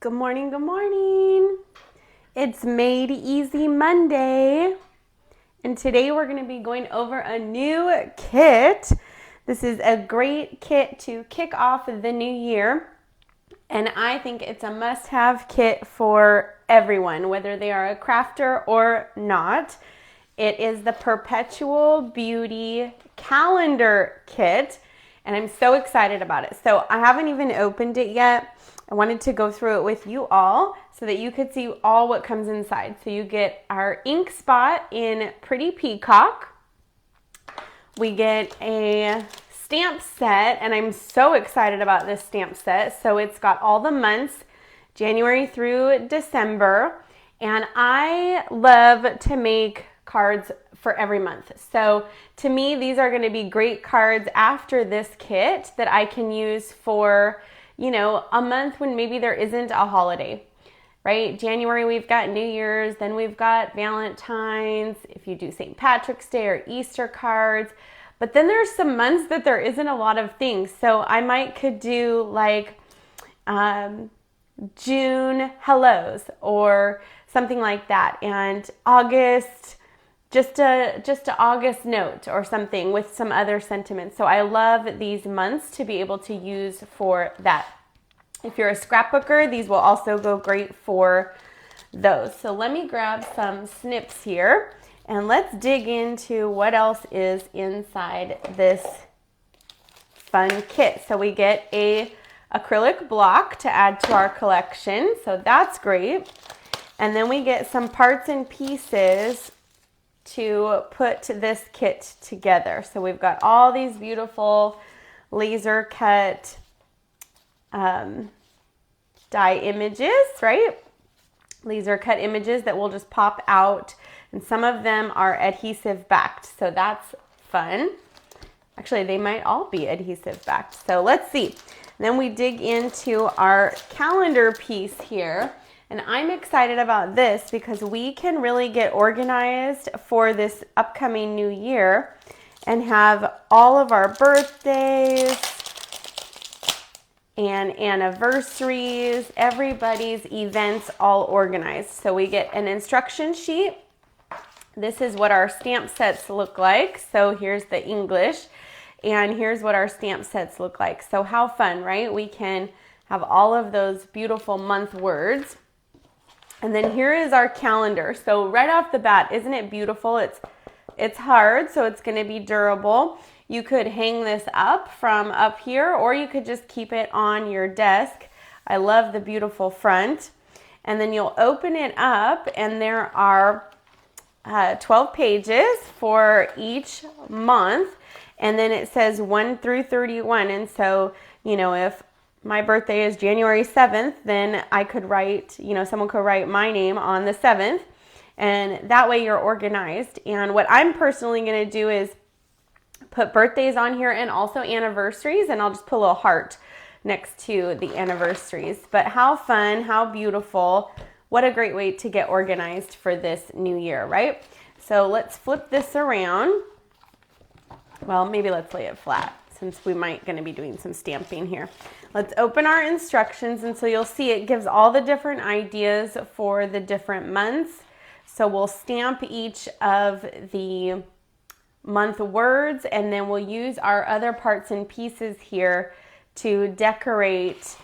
Good morning, good morning. It's Made Easy Monday, and today we're going to be going over a new kit. This is a great kit to kick off the new year, and I think it's a must-have kit for everyone, whether they are a crafter or not. It is the Perpetual Beauty Calendar Kit, and I'm so excited about it. So I haven't even opened it yet. I wanted to go through it with you all so that you could see all what comes inside. So you get our ink spot in Pretty Peacock. We get a stamp set, and I'm so excited about this stamp set. So it's got all the months, January through December, and I love to make cards for every month. So to me, these are going to be great cards after this kit that I can use for, you know, a month when maybe there isn't a holiday, right? January, we've got New Year's, then we've got Valentine's, if you do St. Patrick's Day or Easter cards. But then there's some months that there isn't a lot of things. So I could do like June hellos or something like that. And August, just a August note or something with some other sentiments. So I love these months to be able to use for that. If you're a scrapbooker, these will also go great for those. So let me grab some snips here and let's dig into what else is inside this fun kit. So we get a acrylic block to add to our collection. So that's great. And then we get some parts and pieces to put this kit together. So we've got all these beautiful laser cut die images, right? Laser cut images that will just pop out, and some of them are adhesive backed, so that's fun. Actually, they might all be adhesive backed. So let's see. And then we dig into our calendar piece here. And I'm excited about this because we can really get organized for this upcoming new year and have all of our birthdays and anniversaries, everybody's events all organized. So we get an instruction sheet. This is what our stamp sets look like. So here's the English, and here's what our stamp sets look like. So how fun, right? We can have all of those beautiful month words. And then here is our calendar. So right off the bat, isn't it beautiful? It's hard, so it's going to be durable. You could hang this up from up here, or you could just keep it on your desk. I love the beautiful front. And then you'll open it up, and there are 12 pages for each month. And then it says 1 through 31. And so, you know, if my birthday is January 7th, then I could write, you know, someone could write my name on the 7th, and that way you're organized. And what I'm personally going to do is put birthdays on here and also anniversaries, and I'll just put a little heart next to the anniversaries. But how fun, how beautiful, what a great way to get organized for this new year, right? So let's flip this around. Well, maybe let's lay it flat, since we might going to be doing some stamping here. Let's open our instructions, and so you'll see it gives all the different ideas for the different months. So we'll stamp each of the month words, and then we'll use our other parts and pieces here to decorate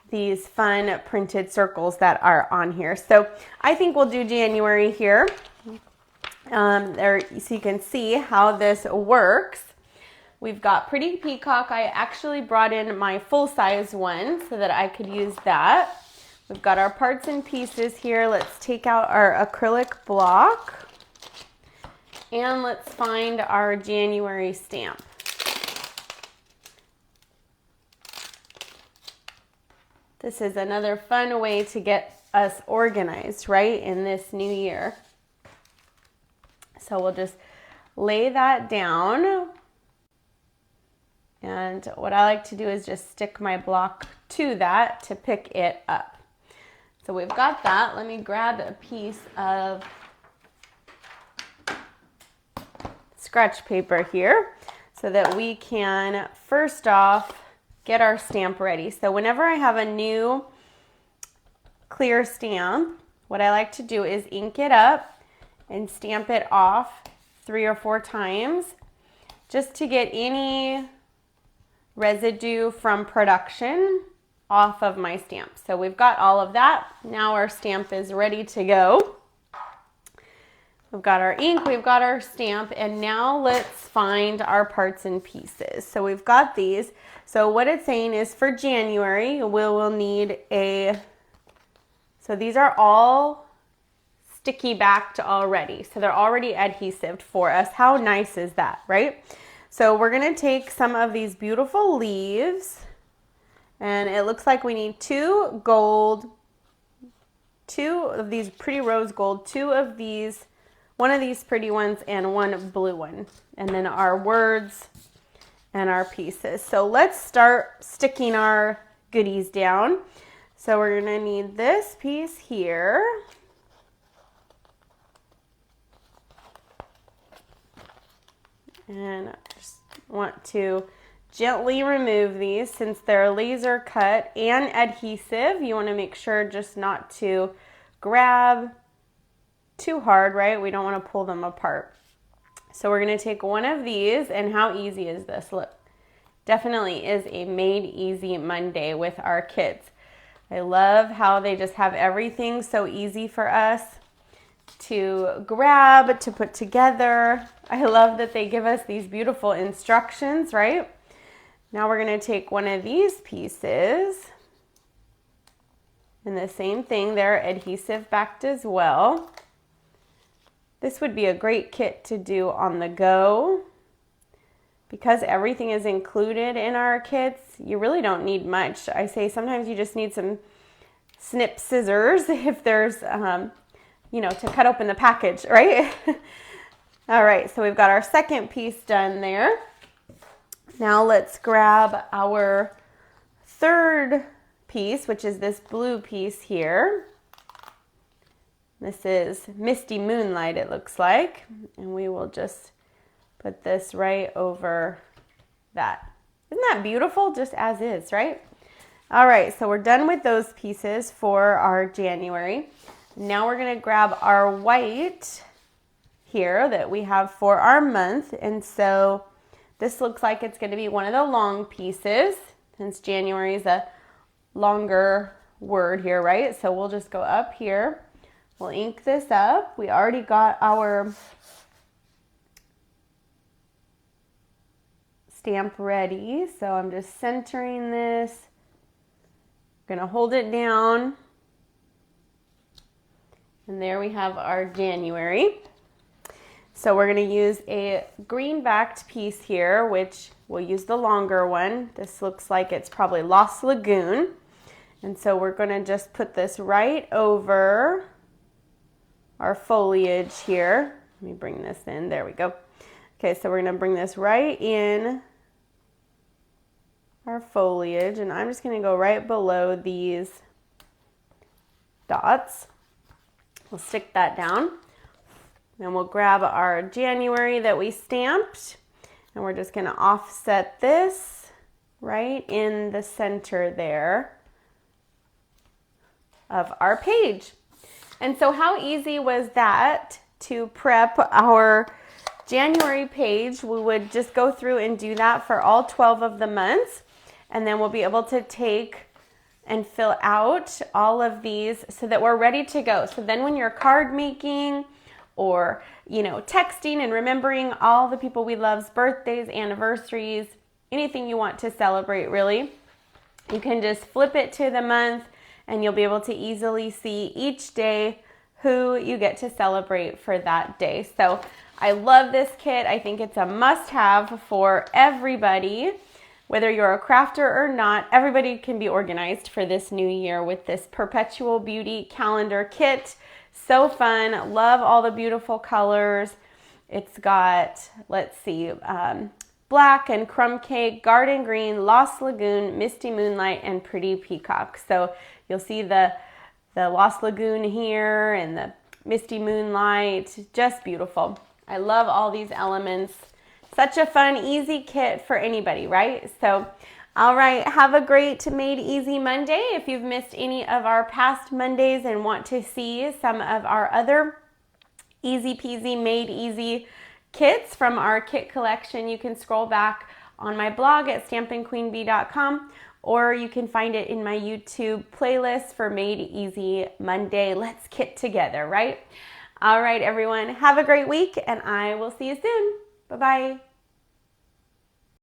these fun printed circles that are on here. So I think we'll do January here. There, so you can see how this works. We've got Pretty Peacock. I actually brought in my full-size one so that I could use that. We've got our parts and pieces here. Let's take out our acrylic block, and let's find our January stamp. This is another fun way to get us organized, right, in this new year. So we'll just lay that down. And what I like to do is just stick my block to that to pick it up. So we've got that. Let me grab a piece of scratch paper here so that we can first off get our stamp ready. So whenever I have a new clear stamp, what I like to do is ink it up and stamp it off 3 or 4 times just to get any residue from production off of my stamp. So we've got all of that. Now our stamp is ready to go. We've got our ink, we've got our stamp, and now let's find our parts and pieces. So we've got these. So what it's saying is for January, we will need so these are all sticky backed already. So they're already adhesive for us. How nice is that, right? So we're gonna take some of these beautiful leaves, and it looks like we need 2 gold, 2 of these pretty rose gold, 2 of these, 1 of these pretty ones, and 1 blue one. And then our words and our pieces. So let's start sticking our goodies down. So we're gonna need this piece here. And I just want to gently remove these since they're laser cut and adhesive. You want to make sure just not to grab too hard, right? We don't want to pull them apart. So we're going to take one of these, and how easy is this? Look, definitely is a made easy Monday with our kids. I love how they just have everything so easy for us to grab, to put together. I love that they give us these beautiful instructions, right? Now we're going to take one of these pieces, and the same thing, they're adhesive backed as well. This would be a great kit to do on the go. Because everything is included in our kits, you really don't need much. I say sometimes you just need some snip scissors if there's, you know, to cut open the package, right? All right, so we've got our second piece done there. Now let's grab our third piece, which is this blue piece here. This is Misty Moonlight, it looks like. And we will just put this right over that. Isn't that beautiful? Just as is, right? All right, so we're done with those pieces for our January. Now we're gonna grab our white here that we have for our month. And so this looks like it's gonna be one of the long pieces since January is a longer word here, right? So we'll just go up here. We'll ink this up. We already got our stamp ready. So I'm just centering this. Gonna hold it down. And there we have our January. So we're gonna use a green backed piece here, which we'll use the longer one. This looks like it's probably Lost Lagoon. And so we're gonna just put this right over our foliage here. Let me bring this in, there we go. Okay, so we're gonna bring this right in our foliage, and I'm just gonna go right below these dots. We'll stick that down. Then we'll grab our January that we stamped, and we're just gonna offset this right in the center there of our page. And so how easy was that to prep our January page? We would just go through and do that for all 12 of the months, and then we'll be able to take and fill out all of these so that we're ready to go. So then when you're card making or, you know, texting and remembering all the people we love's birthdays, anniversaries, anything you want to celebrate really, you can just flip it to the month and you'll be able to easily see each day who you get to celebrate for that day. So I love this kit. I think it's a must-have for everybody. Whether you're a crafter or not, everybody can be organized for this new year with this Perpetual Beauty calendar kit. So fun. Love all the beautiful colors. It's got, let's see, black and crumb cake, garden green, Lost Lagoon, Misty Moonlight, and Pretty Peacock. So you'll see the Lost Lagoon here and the Misty Moonlight. Just beautiful. I love all these elements. Such a fun, easy kit for anybody, right? So All right, have a great Made Easy Monday. If you've missed any of our past Mondays and want to see some of our other easy peasy Made Easy kits from our kit collection, you can scroll back on my blog at stampinqueenbee.com, or you can find it in my YouTube playlist for Made Easy Monday. Let's kit together, right? All right, everyone, have a great week, and I will see you soon. Bye-bye.